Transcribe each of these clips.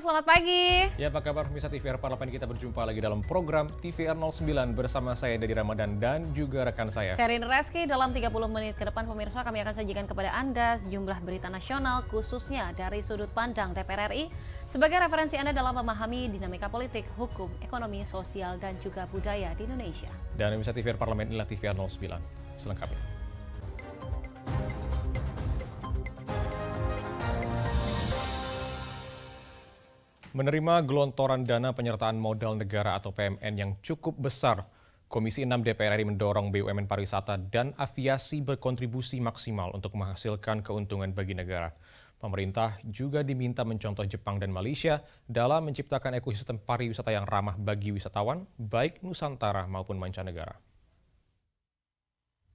selamat pagi. Ya, apa kabar pemirsa TVR Parlemen? Kita berjumpa lagi dalam program TVR 09 bersama saya Dedi Ramadan dan juga rekan saya. Saya Rin Reski, dalam 30 menit ke depan pemirsa kami akan sajikan kepada Anda sejumlah berita nasional khususnya dari sudut pandang DPR RI sebagai referensi Anda dalam memahami dinamika politik, hukum, ekonomi, sosial, dan juga budaya di Indonesia. Dan pemirsa TVR Parlemen inilah TVR 09 selengkapnya. Menerima gelontoran dana penyertaan modal negara atau PMN yang cukup besar, Komisi 6 DPR RI mendorong BUMN pariwisata dan aviasi berkontribusi maksimal untuk menghasilkan keuntungan bagi negara. Pemerintah juga diminta mencontoh Jepang dan Malaysia dalam menciptakan ekosistem pariwisata yang ramah bagi wisatawan, baik Nusantara maupun mancanegara.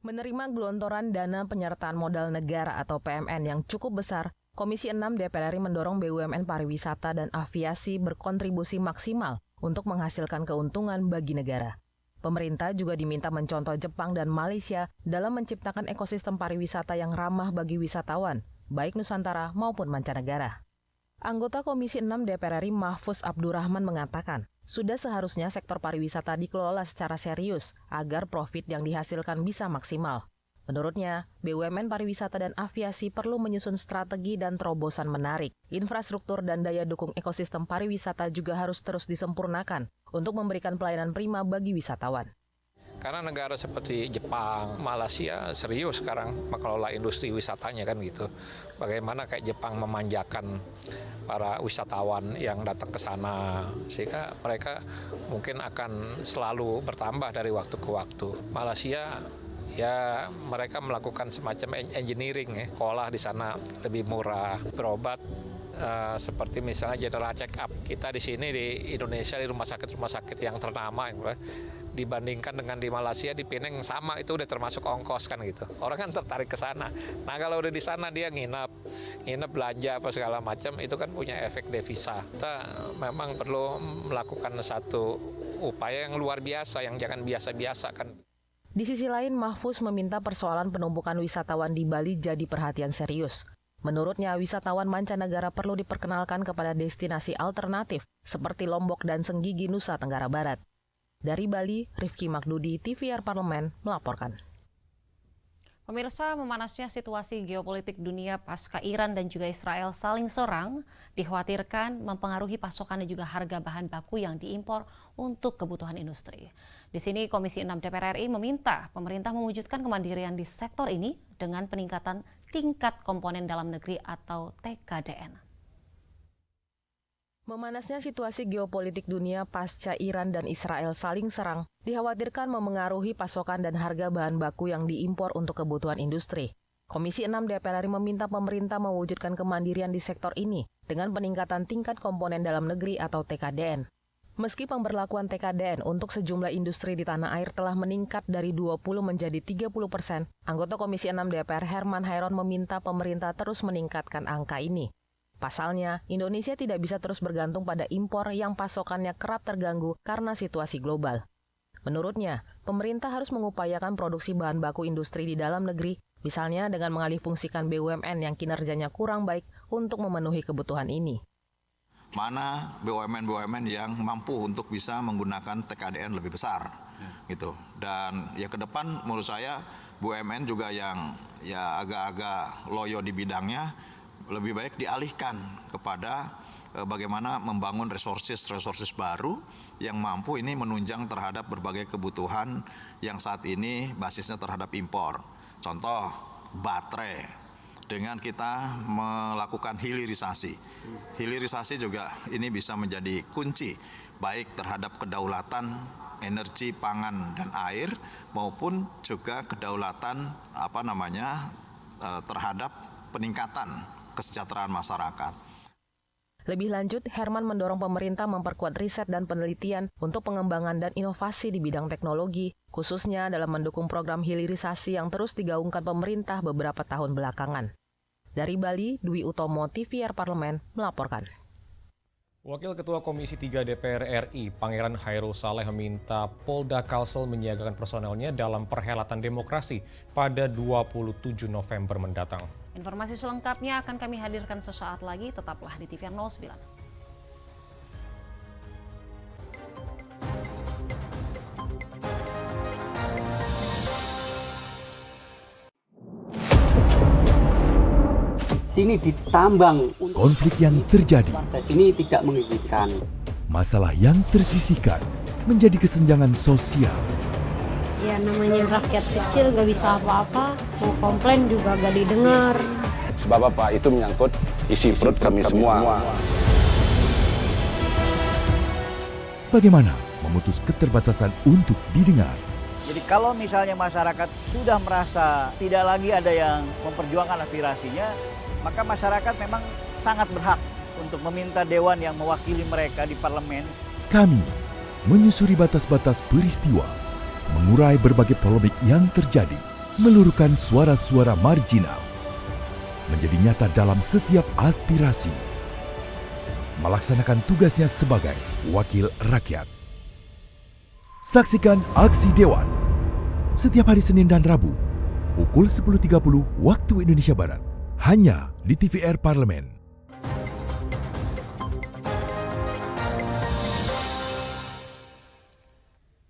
Menerima gelontoran dana penyertaan modal negara atau PMN yang cukup besar, Komisi 6 DPR RI mendorong BUMN pariwisata dan aviasi berkontribusi maksimal untuk menghasilkan keuntungan bagi negara. Pemerintah juga diminta mencontoh Jepang dan Malaysia dalam menciptakan ekosistem pariwisata yang ramah bagi wisatawan, baik Nusantara maupun mancanegara. Anggota Komisi 6 DPR RI Mahfuz Abdurrahman mengatakan, sudah seharusnya sektor pariwisata dikelola secara serius agar profit yang dihasilkan bisa maksimal. Menurutnya, BUMN pariwisata dan aviasi perlu menyusun strategi dan terobosan menarik. Infrastruktur dan daya dukung ekosistem pariwisata juga harus terus disempurnakan untuk memberikan pelayanan prima bagi wisatawan. Karena negara seperti Jepang, Malaysia serius sekarang mengelola industri wisatanya kan gitu. Bagaimana kayak Jepang memanjakan para wisatawan yang datang ke sana sehingga mereka mungkin akan selalu bertambah dari waktu ke waktu. Malaysia ya mereka melakukan semacam engineering ya, sekolah di sana lebih murah, berobat seperti misalnya general check up. Kita di sini di Indonesia di rumah sakit yang ternama dibandingkan dengan di Malaysia di Penang sama itu udah termasuk ongkos kan gitu. Orang kan tertarik ke sana. Nah, kalau udah di sana dia nginep belanja apa segala macam itu kan punya efek devisa. Kita memang perlu melakukan satu upaya yang luar biasa yang jangan biasa-biasa kan. Di sisi lain, Mahfuz meminta persoalan penumpukan wisatawan di Bali jadi perhatian serius. Menurutnya, wisatawan mancanegara perlu diperkenalkan kepada destinasi alternatif seperti Lombok dan Senggigi, Nusa Tenggara Barat. Dari Bali, Rifki Makdudi, TVR Parlemen, melaporkan. Pemirsa, memanasnya situasi geopolitik dunia pasca Iran dan juga Israel saling serang dikhawatirkan mempengaruhi pasokan dan juga harga bahan baku yang diimpor untuk kebutuhan industri. Di sini Komisi 6 DPR RI meminta pemerintah mewujudkan kemandirian di sektor ini dengan peningkatan tingkat komponen dalam negeri atau TKDN. Memanasnya situasi geopolitik dunia pasca Iran dan Israel saling serang dikhawatirkan memengaruhi pasokan dan harga bahan baku yang diimpor untuk kebutuhan industri. Komisi 6 DPR RI meminta pemerintah mewujudkan kemandirian di sektor ini dengan peningkatan tingkat komponen dalam negeri atau TKDN. Meski pemberlakuan TKDN untuk sejumlah industri di tanah air telah meningkat dari 20 menjadi 30%, anggota Komisi 6 DPR Herman Hairon meminta pemerintah terus meningkatkan angka ini. Pasalnya, Indonesia tidak bisa terus bergantung pada impor yang pasokannya kerap terganggu karena situasi global. Menurutnya, pemerintah harus mengupayakan produksi bahan baku industri di dalam negeri, misalnya dengan mengalihfungsikan BUMN yang kinerjanya kurang baik untuk memenuhi kebutuhan ini. Mana BUMN yang mampu untuk bisa menggunakan TKDN lebih besar, gitu. Dan ya ke depan menurut saya BUMN juga yang ya agak-agak loyo di bidangnya, lebih baik dialihkan kepada bagaimana membangun resources baru yang mampu ini menunjang terhadap berbagai kebutuhan yang saat ini basisnya terhadap impor. Contoh, baterai. Dengan kita melakukan hilirisasi. Hilirisasi juga ini bisa menjadi kunci baik terhadap kedaulatan energi, pangan, dan air maupun juga kedaulatan terhadap peningkatan kesejahteraan masyarakat. Lebih lanjut, Herman mendorong pemerintah memperkuat riset dan penelitian untuk pengembangan dan inovasi di bidang teknologi, khususnya dalam mendukung program hilirisasi yang terus digaungkan pemerintah beberapa tahun belakangan. Dari Bali, Dwi Utomo, TVR Parlemen, melaporkan. Wakil Ketua Komisi 3 DPR RI, Pangeran Hairul Saleh meminta Polda Kalsel menyiagakan personelnya dalam perhelatan demokrasi pada 27 November mendatang. Informasi selengkapnya akan kami hadirkan sesaat lagi, tetaplah di TVR 09. sini ditambang. Konflik yang terjadi, Warga sini tidak mengizinkan. masalah yang tersisihkan menjadi kesenjangan sosial. Ya namanya rakyat kecil gak bisa apa-apa, mau komplain juga gak didengar. Sebab apa? Itu menyangkut isi perut kami semua. Bagaimana memutus keterbatasan untuk didengar? Jadi kalau misalnya masyarakat sudah merasa tidak lagi ada yang memperjuangkan aspirasinya, maka masyarakat memang sangat berhak untuk meminta dewan yang mewakili mereka di parlemen. Kami menyusuri batas-batas peristiwa, mengurai berbagai polemik yang terjadi, meluruhkan suara-suara marginal, menjadi nyata dalam setiap aspirasi, melaksanakan tugasnya sebagai wakil rakyat. Saksikan Aksi Dewan setiap hari Senin dan Rabu pukul 10.30 waktu Indonesia Barat hanya di TVR Parlemen.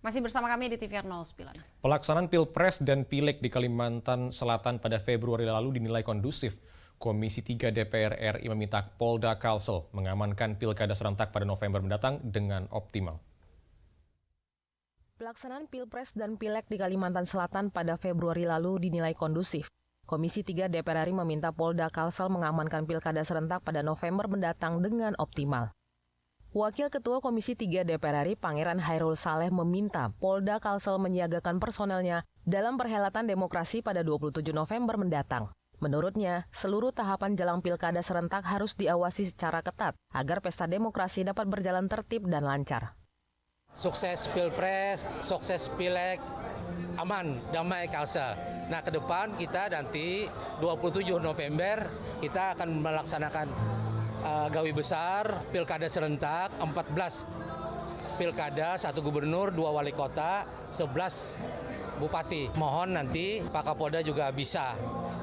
Masih bersama kami di TVR 09. Pelaksanaan Pilpres dan Pileg di Kalimantan Selatan pada Februari lalu dinilai kondusif. Komisi 3 DPR RI meminta Polda Kalsel mengamankan pilkada serentak pada November mendatang dengan optimal. Pelaksanaan Pilpres dan Pileg di Kalimantan Selatan pada Februari lalu dinilai kondusif. Komisi 3 DPR RI meminta Polda Kalsel mengamankan pilkada serentak pada November mendatang dengan optimal. Wakil Ketua Komisi 3 DPR RI Pangeran Hairul Saleh meminta Polda Kalsel menyiagakan personelnya dalam perhelatan demokrasi pada 27 November mendatang. Menurutnya, seluruh tahapan jelang pilkada serentak harus diawasi secara ketat agar pesta demokrasi dapat berjalan tertib dan lancar. Sukses Pilpres, sukses Pileg, aman, damai, Kalsel. Nah, ke depan kita nanti 27 November kita akan melaksanakan gawi besar, pilkada serentak, 14 pilkada, 1 gubernur, 2 wali kota, 11 bupati. Mohon nanti Pak Kapolda juga bisa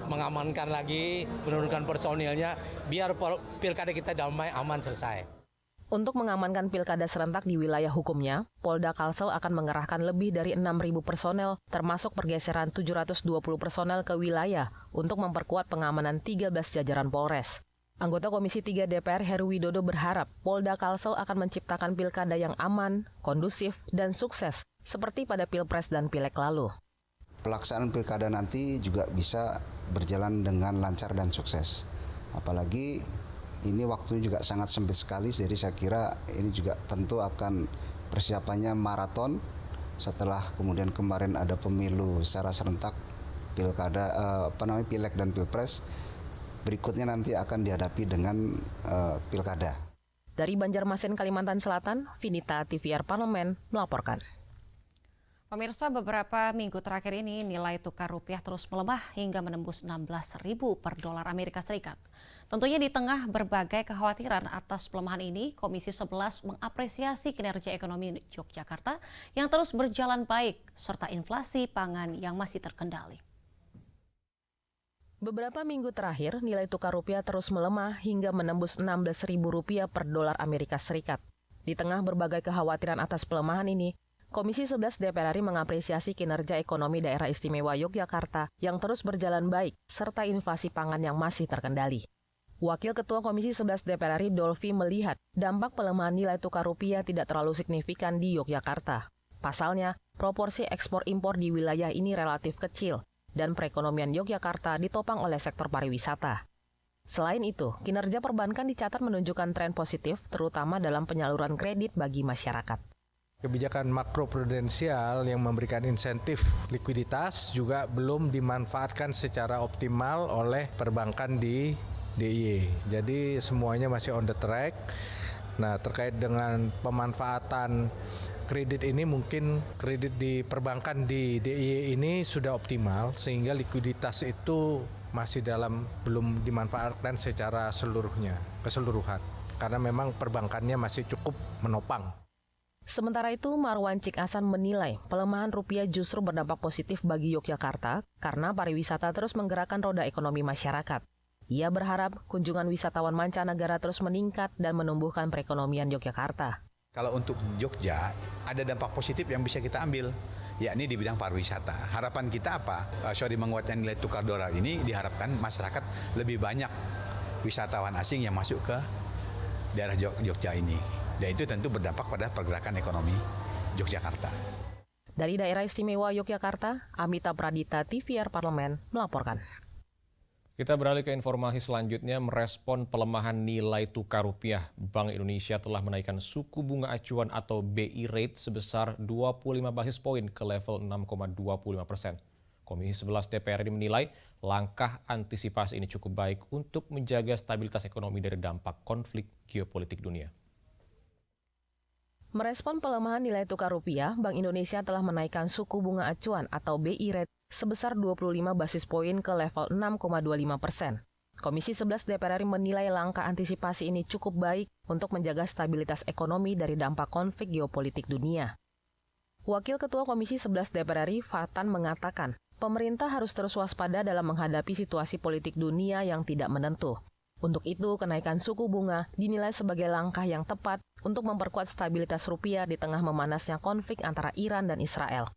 mengamankan lagi, menurunkan personilnya, biar pilkada kita damai, aman, selesai. Untuk mengamankan pilkada serentak di wilayah hukumnya, Polda Kalsel akan mengerahkan lebih dari 6.000 personel, termasuk pergeseran 720 personel ke wilayah untuk memperkuat pengamanan 13 jajaran Polres. Anggota Komisi 3 DPR Heru Widodo berharap Polda Kalsel akan menciptakan pilkada yang aman, kondusif, dan sukses, seperti pada Pilpres dan Pileg lalu. Pelaksanaan pilkada nanti juga bisa berjalan dengan lancar dan sukses. Apalagi ini waktu juga sangat sempit sekali, jadi saya kira ini juga tentu akan persiapannya maraton. Setelah kemudian kemarin ada pemilu secara serentak, pilkada, Pileg dan Pilpres, berikutnya nanti akan dihadapi dengan pilkada. Dari Banjarmasin, Kalimantan Selatan, Vinita, TVR Parlemen melaporkan. Pemirsa, beberapa minggu terakhir ini nilai tukar rupiah terus melemah hingga menembus 16.000 per dolar Amerika Serikat. Tentunya di tengah berbagai kekhawatiran atas pelemahan ini, Komisi 11 mengapresiasi kinerja ekonomi Yogyakarta yang terus berjalan baik, serta inflasi pangan yang masih terkendali. Beberapa minggu terakhir, nilai tukar rupiah terus melemah hingga menembus Rp16.000 per dolar Amerika Serikat. Di tengah berbagai kekhawatiran atas pelemahan ini, Komisi 11 DPR RI mengapresiasi kinerja ekonomi Daerah Istimewa Yogyakarta yang terus berjalan baik, serta inflasi pangan yang masih terkendali. Wakil Ketua Komisi 11 DPR RI Dolfi melihat dampak pelemahan nilai tukar rupiah tidak terlalu signifikan di Yogyakarta. Pasalnya, proporsi ekspor-impor di wilayah ini relatif kecil, dan perekonomian Yogyakarta ditopang oleh sektor pariwisata. Selain itu, kinerja perbankan dicatat menunjukkan tren positif, terutama dalam penyaluran kredit bagi masyarakat. Kebijakan makroprudensial yang memberikan insentif likuiditas juga belum dimanfaatkan secara optimal oleh perbankan di DIY. Jadi semuanya masih on the track. Nah, terkait dengan pemanfaatan kredit ini, mungkin kredit di perbankan di DIY ini sudah optimal sehingga likuiditas itu masih belum dimanfaatkan secara keseluruhan. Karena memang perbankannya masih cukup menopang. Sementara itu, Marwan Cikasan menilai pelemahan rupiah justru berdampak positif bagi Yogyakarta karena pariwisata terus menggerakkan roda ekonomi masyarakat. Ia berharap kunjungan wisatawan mancanegara terus meningkat dan menumbuhkan perekonomian Yogyakarta. Kalau untuk Jogja, ada dampak positif yang bisa kita ambil, yakni di bidang pariwisata. Harapan kita apa? Menguatnya nilai tukar dolar ini diharapkan masyarakat lebih banyak wisatawan asing yang masuk ke daerah Jogja ini. Dan itu tentu berdampak pada pergerakan ekonomi Yogyakarta. Dari Daerah Istimewa Yogyakarta, Amita Pradita, TVR Parlemen, melaporkan. Kita beralih ke informasi selanjutnya. Merespon pelemahan nilai tukar rupiah, Bank Indonesia telah menaikkan suku bunga acuan atau BI rate sebesar 25 basis poin ke level 6,25%. Komisi 11 DPR ini menilai langkah antisipasi ini cukup baik untuk menjaga stabilitas ekonomi dari dampak konflik geopolitik dunia. Merespon pelemahan nilai tukar rupiah, Bank Indonesia telah menaikkan suku bunga acuan atau BI rate sebesar 25 basis poin ke level 6,25%. Komisi 11 DPR RI menilai langkah antisipasi ini cukup baik untuk menjaga stabilitas ekonomi dari dampak konflik geopolitik dunia. Wakil Ketua Komisi 11 DPR RI, Fatan, mengatakan, pemerintah harus terus waspada dalam menghadapi situasi politik dunia yang tidak menentu. Untuk itu, kenaikan suku bunga dinilai sebagai langkah yang tepat untuk memperkuat stabilitas rupiah di tengah memanasnya konflik antara Iran dan Israel.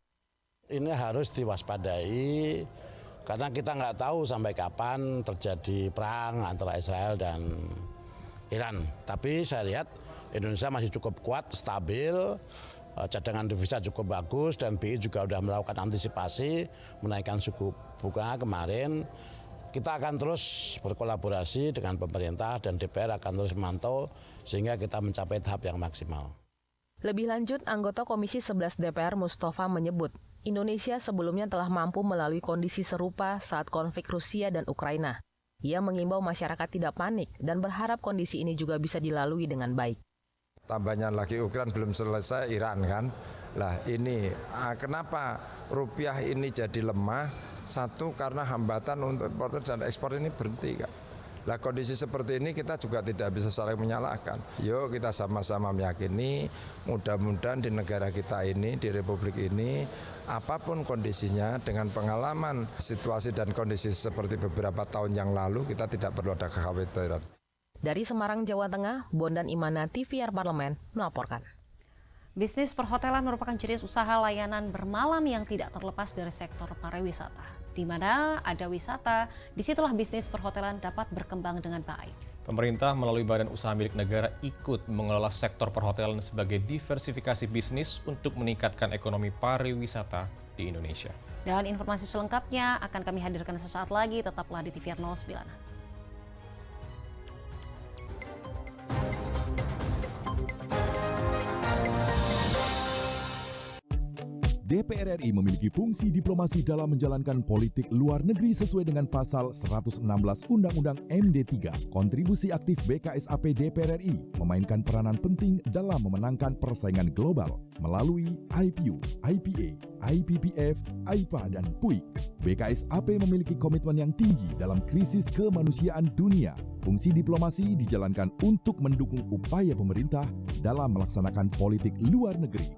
Ini harus diwaspadai karena kita nggak tahu sampai kapan terjadi perang antara Israel dan Iran. Tapi saya lihat Indonesia masih cukup kuat, stabil, cadangan devisa cukup bagus dan BI juga sudah melakukan antisipasi menaikkan suku bunga kemarin. Kita akan terus berkolaborasi dengan pemerintah dan DPR akan terus memantau sehingga kita mencapai tahap yang maksimal. Lebih lanjut, anggota Komisi 11 DPR Mustafa menyebut, Indonesia sebelumnya telah mampu melalui kondisi serupa saat konflik Rusia dan Ukraina. Ia mengimbau masyarakat tidak panik dan berharap kondisi ini juga bisa dilalui dengan baik. Tambahnya lagi Ukraina belum selesai, Iran kan. Lah ini kenapa rupiah ini jadi lemah? Satu, karena hambatan untuk impor dan ekspor ini berhenti kan. Lah kondisi seperti ini kita juga tidak bisa saling menyalahkan. Yuk kita sama-sama meyakini mudah-mudahan di negara kita ini, di republik ini, apapun kondisinya dengan pengalaman situasi dan kondisi seperti beberapa tahun yang lalu kita tidak perlu ada kekhawatiran. Dari Semarang, Jawa Tengah, Bondan Imana, TVR Parlemen, melaporkan. Bisnis perhotelan merupakan jenis usaha layanan bermalam yang tidak terlepas dari sektor pariwisata. Di mana ada wisata, disitulah bisnis perhotelan dapat berkembang dengan baik. Pemerintah melalui badan usaha milik negara ikut mengelola sektor perhotelan sebagai diversifikasi bisnis untuk meningkatkan ekonomi pariwisata di Indonesia. Dan informasi selengkapnya akan kami hadirkan sesaat lagi, tetaplah di TVR 09. DPR RI memiliki fungsi diplomasi dalam menjalankan politik luar negeri sesuai dengan pasal 116 Undang-Undang MD3. Kontribusi aktif BKSAP DPR RI memainkan peranan penting dalam memenangkan persaingan global melalui IPU, IPA, IPPF, IPA, dan PUIK. BKSAP memiliki komitmen yang tinggi dalam krisis kemanusiaan dunia. Fungsi diplomasi dijalankan untuk mendukung upaya pemerintah dalam melaksanakan politik luar negeri.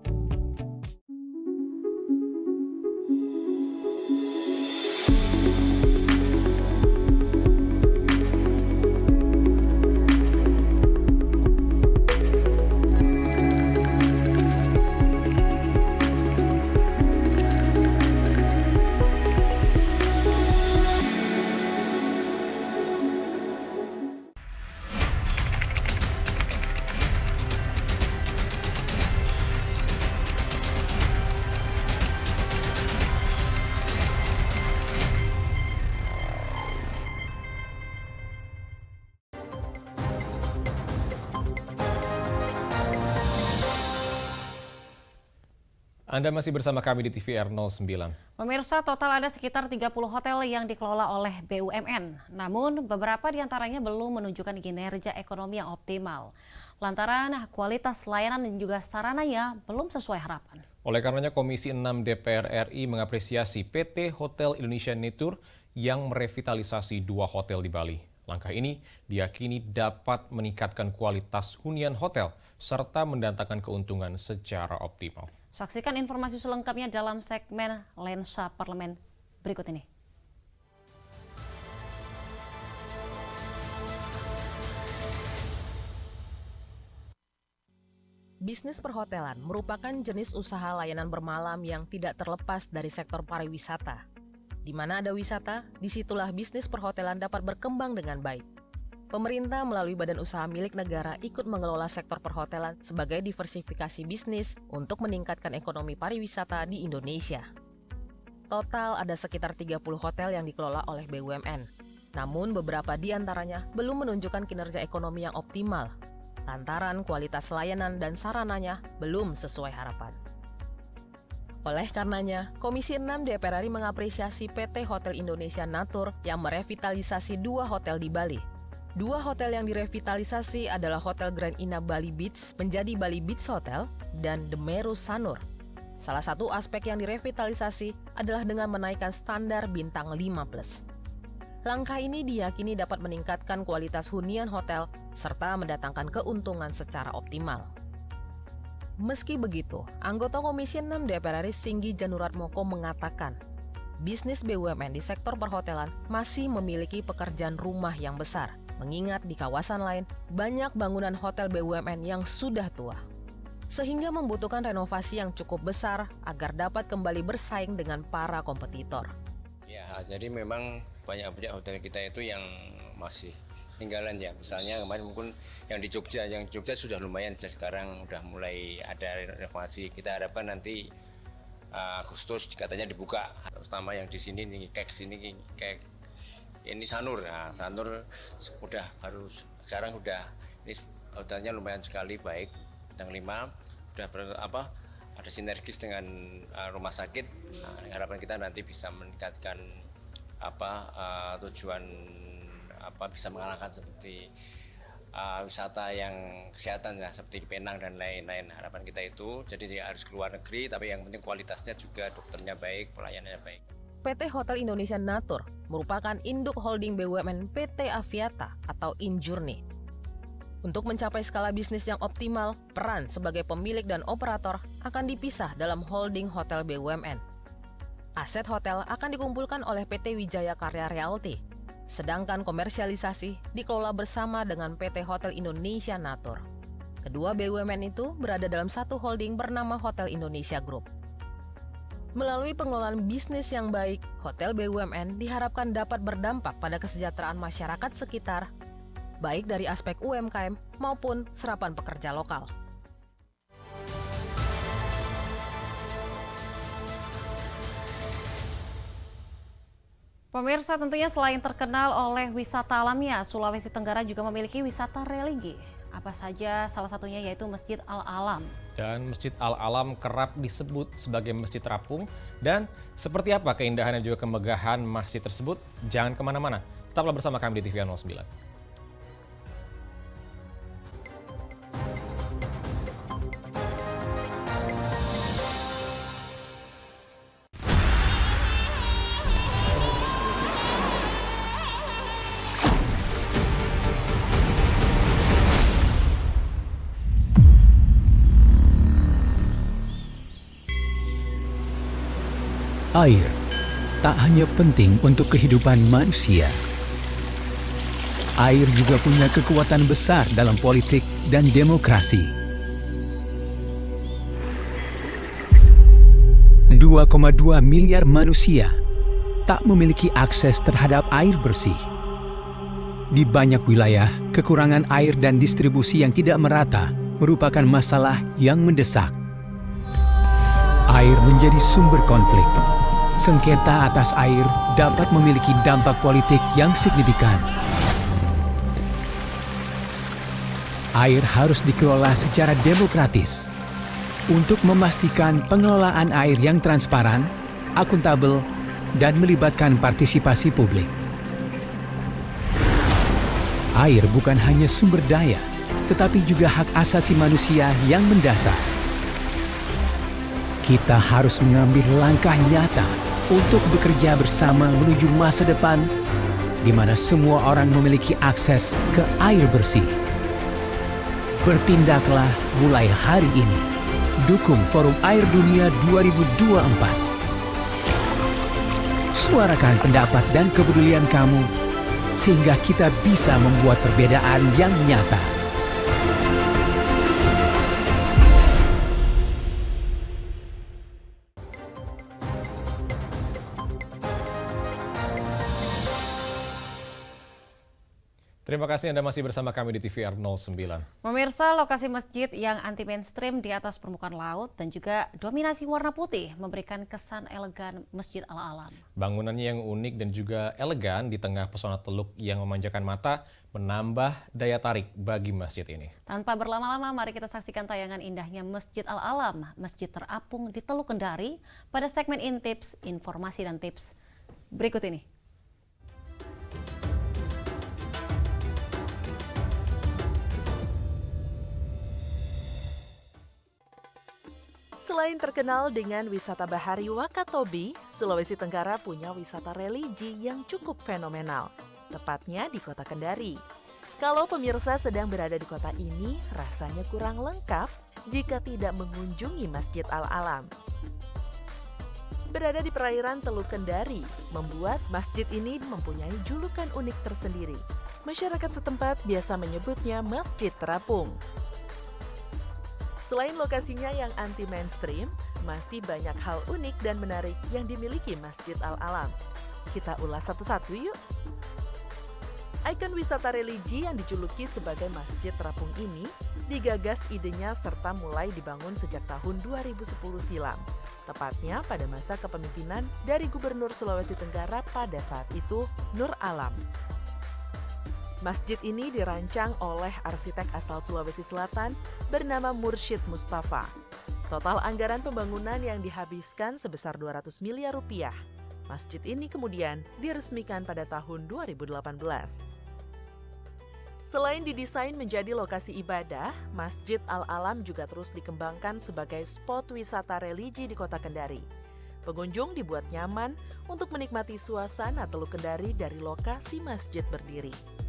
Anda masih bersama kami di TVR 09. Pemirsa, total ada sekitar 30 hotel yang dikelola oleh BUMN. Namun, beberapa diantaranya belum menunjukkan kinerja ekonomi yang optimal. Lantaran kualitas layanan dan juga sarananya belum sesuai harapan. Oleh karenanya, Komisi 6 DPR RI mengapresiasi PT Hotel Indonesia Natur yang merevitalisasi 2 hotel di Bali. Langkah ini diyakini dapat meningkatkan kualitas hunian hotel serta mendatangkan keuntungan secara optimal. Saksikan informasi selengkapnya dalam segmen Lensa Parlemen berikut ini. Bisnis perhotelan merupakan jenis usaha layanan bermalam yang tidak terlepas dari sektor pariwisata. Di mana ada wisata, disitulah bisnis perhotelan dapat berkembang dengan baik. pemerintah melalui badan usaha milik negara ikut mengelola sektor perhotelan sebagai diversifikasi bisnis untuk meningkatkan ekonomi pariwisata di Indonesia. Total ada sekitar 30 hotel yang dikelola oleh BUMN. Namun beberapa di antaranya belum menunjukkan kinerja ekonomi yang optimal, lantaran kualitas layanan dan sarananya belum sesuai harapan. Oleh karenanya, Komisi 6 DPR RI mengapresiasi PT Hotel Indonesia Natur yang merevitalisasi 2 hotel di Bali. 2 hotel yang direvitalisasi adalah Hotel Grand Ina Bali Beach menjadi Bali Beach Hotel dan The Meru Sanur. Salah satu aspek yang direvitalisasi adalah dengan menaikkan standar bintang 5+. Langkah ini diyakini dapat meningkatkan kualitas hunian hotel serta mendatangkan keuntungan secara optimal. Meski begitu, anggota Komisi 6 DPR RI Singgi Januratmoko mengatakan, bisnis BUMN di sektor perhotelan masih memiliki pekerjaan rumah yang besar, mengingat di kawasan lain banyak bangunan hotel BUMN yang sudah tua, sehingga membutuhkan renovasi yang cukup besar agar dapat kembali bersaing dengan para kompetitor. Ya, jadi memang banyak hotel kita itu yang masih tinggalan ya, misalnya kemarin mungkin yang di Jogja sudah lumayan, sudah sekarang udah mulai ada renovasi. Kita harapkan nanti Agustus katanya dibuka, terutama yang di sini nih kayak ini Sanur. Nah, Sanur udah baru sekarang udah ini hotelnya lumayan sekali baik, bintang 5 udah ada sinergis dengan rumah sakit. Nah, harapan kita nanti bisa meningkatkan tujuan bisa mengalahkan seperti wisata yang kesehatan ya, seperti di Penang dan lain-lain. Harapan kita itu jadi dia harus keluar negeri, tapi yang penting kualitasnya juga, dokternya baik, pelayanannya baik. PT Hotel Indonesia Natur merupakan induk holding BUMN PT Aviata atau Injourney. Untuk mencapai skala bisnis yang optimal, peran sebagai pemilik dan operator akan dipisah dalam holding hotel BUMN. Aset hotel akan dikumpulkan oleh PT Wijaya Karya Realty, sedangkan komersialisasi dikelola bersama dengan PT Hotel Indonesia Natur. Kedua BUMN itu berada dalam satu holding bernama Hotel Indonesia Group. Melalui pengelolaan bisnis yang baik, hotel BUMN diharapkan dapat berdampak pada kesejahteraan masyarakat sekitar, baik dari aspek UMKM maupun serapan pekerja lokal. Pemirsa, tentunya selain terkenal oleh wisata alamnya, Sulawesi Tenggara juga memiliki wisata religi. Apa saja? Salah satunya yaitu Masjid Al-Alam. Dan Masjid Al-Alam kerap disebut sebagai masjid terapung. Dan seperti apa keindahan dan juga kemegahan masjid tersebut? Jangan kemana-mana, tetaplah bersama kami di TV 09. Air tak hanya penting untuk kehidupan manusia. Air juga punya kekuatan besar dalam politik dan demokrasi. 2,2 miliar manusia tak memiliki akses terhadap air bersih. Di banyak wilayah, kekurangan air dan distribusi yang tidak merata merupakan masalah yang mendesak. Air menjadi sumber konflik. Sengketa atas air dapat memiliki dampak politik yang signifikan. Air harus dikelola secara demokratis untuk memastikan pengelolaan air yang transparan, akuntabel, dan melibatkan partisipasi publik. Air bukan hanya sumber daya, tetapi juga hak asasi manusia yang mendasar. Kita harus mengambil langkah nyata untuk bekerja bersama menuju masa depan di mana semua orang memiliki akses ke air bersih. Bertindaklah mulai hari ini. Dukung Forum Air Dunia 2024. Suarakan pendapat dan kepedulian kamu sehingga kita bisa membuat perbedaan yang nyata. Terima kasih Anda masih bersama kami di TVR 09. Pemirsa, lokasi masjid yang anti mainstream di atas permukaan laut dan juga dominasi warna putih memberikan kesan elegan Masjid Al-Alam. Bangunannya yang unik dan juga elegan di tengah pesona teluk yang memanjakan mata menambah daya tarik bagi masjid ini. Tanpa berlama-lama, mari kita saksikan tayangan indahnya Masjid Al-Alam, masjid terapung di Teluk Kendari pada segmen Intips, informasi dan tips berikut ini. Selain terkenal dengan wisata bahari Wakatobi, Sulawesi Tenggara punya wisata religi yang cukup fenomenal, tepatnya di Kota Kendari. Kalau pemirsa sedang berada di kota ini, rasanya kurang lengkap jika tidak mengunjungi Masjid Al-Alam. Berada di perairan Teluk Kendari, membuat masjid ini mempunyai julukan unik tersendiri. Masyarakat setempat biasa menyebutnya Masjid Terapung. Selain lokasinya yang anti-mainstream, masih banyak hal unik dan menarik yang dimiliki Masjid Al-Alam. Kita ulas satu-satu yuk. Ikon wisata religi yang dijuluki sebagai Masjid Terapung ini digagas idenya serta mulai dibangun sejak tahun 2010 silam. Tepatnya pada masa kepemimpinan dari Gubernur Sulawesi Tenggara pada saat itu, Nur Alam. Masjid ini dirancang oleh arsitek asal Sulawesi Selatan bernama Mursyid Mustafa. Total anggaran pembangunan yang dihabiskan sebesar 200 miliar rupiah. Masjid ini kemudian diresmikan pada tahun 2018. Selain didesain menjadi lokasi ibadah, Masjid Al-Alam juga terus dikembangkan sebagai spot wisata religi di Kota Kendari. Pengunjung dibuat nyaman untuk menikmati suasana Teluk Kendari dari lokasi masjid berdiri.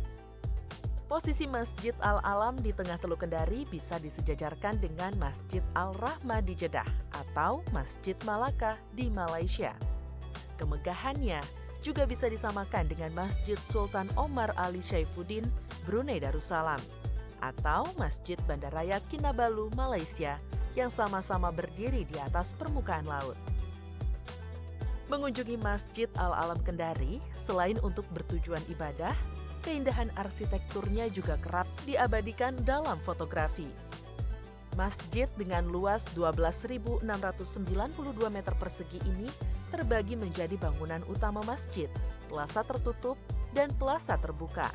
Posisi Masjid Al-Alam di tengah Teluk Kendari bisa disejajarkan dengan Masjid Al-Rahmah di Jeddah atau Masjid Malaka di Malaysia. Kemegahannya juga bisa disamakan dengan Masjid Sultan Omar Ali Saifuddin, Brunei Darussalam, atau Masjid Bandaraya Kinabalu, Malaysia, yang sama-sama berdiri di atas permukaan laut. Mengunjungi Masjid Al-Alam Kendari, selain untuk bertujuan ibadah, keindahan arsitekturnya juga kerap diabadikan dalam fotografi. Masjid dengan luas 12.692 meter persegi ini terbagi menjadi bangunan utama masjid, plaza tertutup, dan plaza terbuka.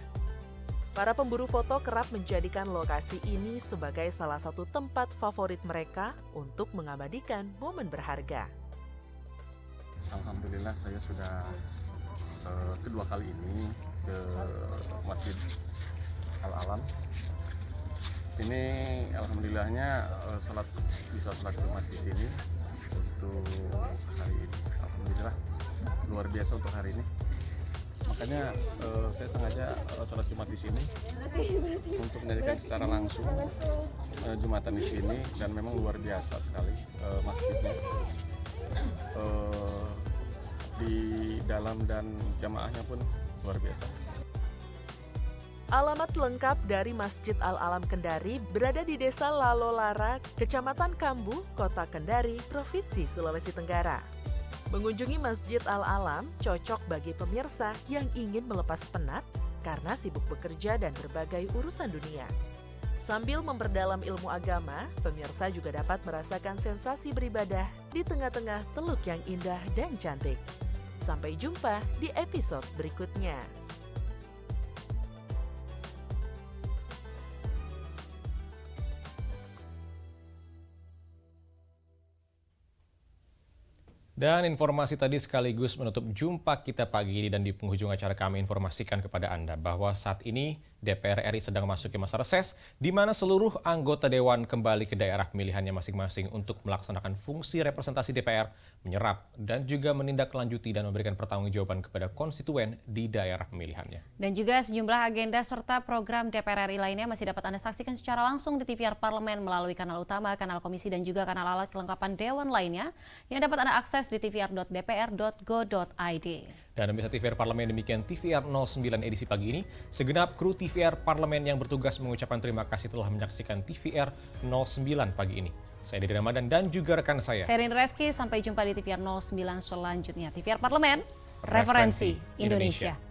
Para pemburu foto kerap menjadikan lokasi ini sebagai salah satu tempat favorit mereka untuk mengabadikan momen berharga. Alhamdulillah saya sudah kedua kali ini ke Masjid Al-Alam. Ini alhamdulillahnya bisa sholat Jumat di sini untuk hari ini. Alhamdulillah luar biasa untuk hari ini. Makanya saya sengaja sholat Jumat di sini untuk menyaksikan secara langsung Jumatan di sini, dan memang luar biasa sekali masjidnya. Di dalam dan jamaahnya pun luar biasa. Alamat lengkap dari Masjid Al-Alam Kendari berada di Desa Lalolara, Kecamatan Kambu, Kota Kendari, Provinsi Sulawesi Tenggara. Mengunjungi Masjid Al-Alam cocok bagi pemirsa yang ingin melepas penat karena sibuk bekerja dan berbagai urusan dunia. Sambil memperdalam ilmu agama, pemirsa juga dapat merasakan sensasi beribadah di tengah-tengah teluk yang indah dan cantik. Sampai jumpa di episode berikutnya. Dan informasi tadi sekaligus menutup jumpa kita pagi ini, dan di penghujung acara kami informasikan kepada Anda bahwa saat ini DPR RI sedang memasuki masa reses di mana seluruh anggota Dewan kembali ke daerah pemilihannya masing-masing untuk melaksanakan fungsi representasi DPR, menyerap dan juga menindaklanjuti dan memberikan pertanggungjawaban kepada konstituen di daerah pemilihannya. Dan juga sejumlah agenda serta program DPR RI lainnya masih dapat Anda saksikan secara langsung di TVR Parlemen melalui kanal utama, kanal komisi dan juga kanal alat kelengkapan Dewan lainnya yang dapat Anda akses di tvr.dpr.go.id. Dan pemirsa TVR Parlemen, demikian TVR 09 edisi pagi ini. Segenap kru TVR Parlemen yang bertugas mengucapkan terima kasih telah menyaksikan TVR 09 pagi ini. Saya Dede Ramadan dan juga rekan saya, Serin Reski. Sampai jumpa di TVR 09 selanjutnya. TVR Parlemen, referensi Indonesia.